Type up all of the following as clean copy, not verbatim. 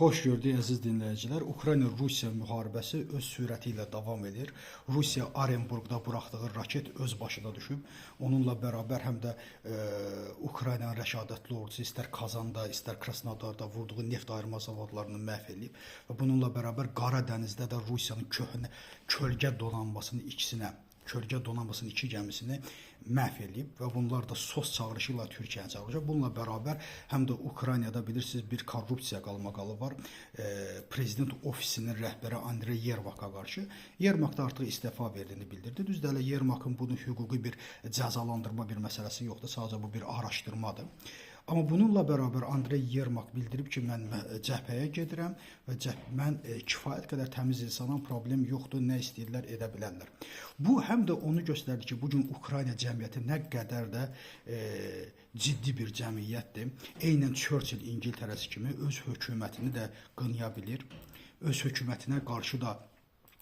Xoş gördük əziz dinləyicilər. Ukrayna-Rusiya müharibəsi öz sürəti ilə davam edir. Rusiya Orenburqda buraxdığı raket öz başına düşüb. Onunla bərabər həm də Ukraynanın rəşadətli ordusu istər Kazanda, istər Krasnodarda vurduğu neft ayırma zavodlarını məhv edib. Və bununla bərabər Qara dənizdə də Rusiyanın köhnə kölgə donanmasının iki gəmisini məhv edib və bunlar da SOS çağırışı ilə Türkiyəni çağıracaq. Bununla bərabər həm də Ukraynada bilirsiniz bir korrupsiya qalmaqalı var. Prezident ofisinin rəhbəri Andrey Yermaka qarşı. Yermak da artıq istefa verdiyini bildirdi. Düzdür, hələ Yermakın bunu hüquqi bir cəzalandırma bir məsələsi yoxdur. Sadəcə bu bir araşdırmadır. Amma bununla bərabər Andrey Yermak bildirib ki, mən cəbhəyə gedirəm və mən kifayət qədər təmiz insanam, problem yoxdur, nə istəyirlər edə bilərlər. Bu həm də onu göstərdi ki, bugün Ukrayna cəmiyyəti nə qədər də ciddi bir cəmiyyətdir. Eynən Churchill İngiltərəsi kimi öz hökumətini də qınaya bilir, öz hökumətinə qarşı da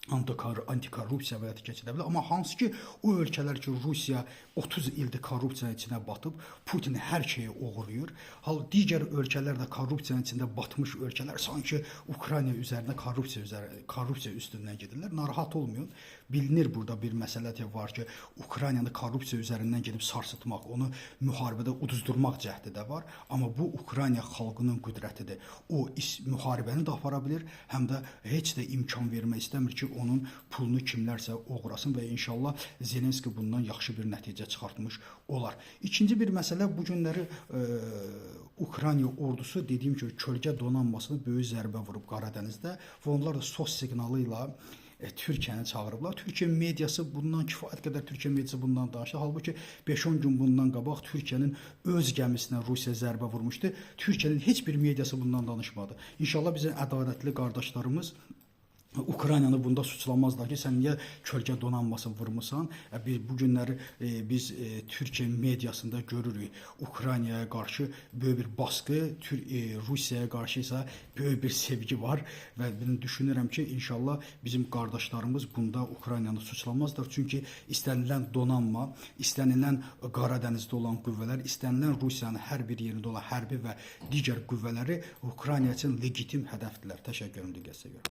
antikorrupsiya əməliyyatı keçidə bilər. Amma hansı ki, o ölkələr ki, Rusiya 30 ildir korrupsiyanın içinə batıb, Putin hər şeyi oğurlayır. Digər ölkələr də korrupsiyanın içində batmış ölkələr sanki Ukrayna üzərinə korrupsiya üstündən gedirlər. Narahat olmayın. Bilinir burada bir məsələ var ki, Ukraynanı korrupsiya üzərindən gedib sarsıtmaq, onu müharibədə uduzdurmaq cəhdi də var. Amma bu Ukrayna xalqının qüdrətidir. O müharibəni də apara bilir, həm də heç də imkan vermək istəmir ki, onun pulunu kimlərsə oğrasın və inşallah Zelenski bundan yaxşı bir nəticə çıxartmış olar. İkinci bir məsələ, bu günləri Ukrayna ordusu dediyim kimi kölgə donanmasını böyük zərbə vurub Qara dənizdə və onlar da SOS siqnalı ilə Türkiyəni çağırıblar. Türkiyə mediası bundan kifayət qədər bundan danışdı. Halbuki 5-10 gün bundan qabaq Türkiyənin öz gəmisinə Rusiya zərbə vurmuşdu. Türkiyənin heç bir mediası bundan danışmadı. İnşallah bizim ədalətli qardaşlarımız Ukraynanı bunda suçlamazlar ki, sən niyə kölgə donanması vurmusan? Bu günləri biz Türkiyə mediasında görürük. Ukraynaya qarşı böyük bir baskı, Rusiyaya qarşı isə böyük bir sevgi var və düşünürəm ki, inşallah bizim qardaşlarımız bunda Ukraynanı suçlamazlar. Çünki istənilən donanma, istənilən Qara dənizdə olan qüvvələr, istənilən Rusiyanın hər bir yerində olan hərbi və digər qüvvələri Ukrayna üçün legitim hədəfdirlər. Təşəkkür edirəm diqqətinizə görə.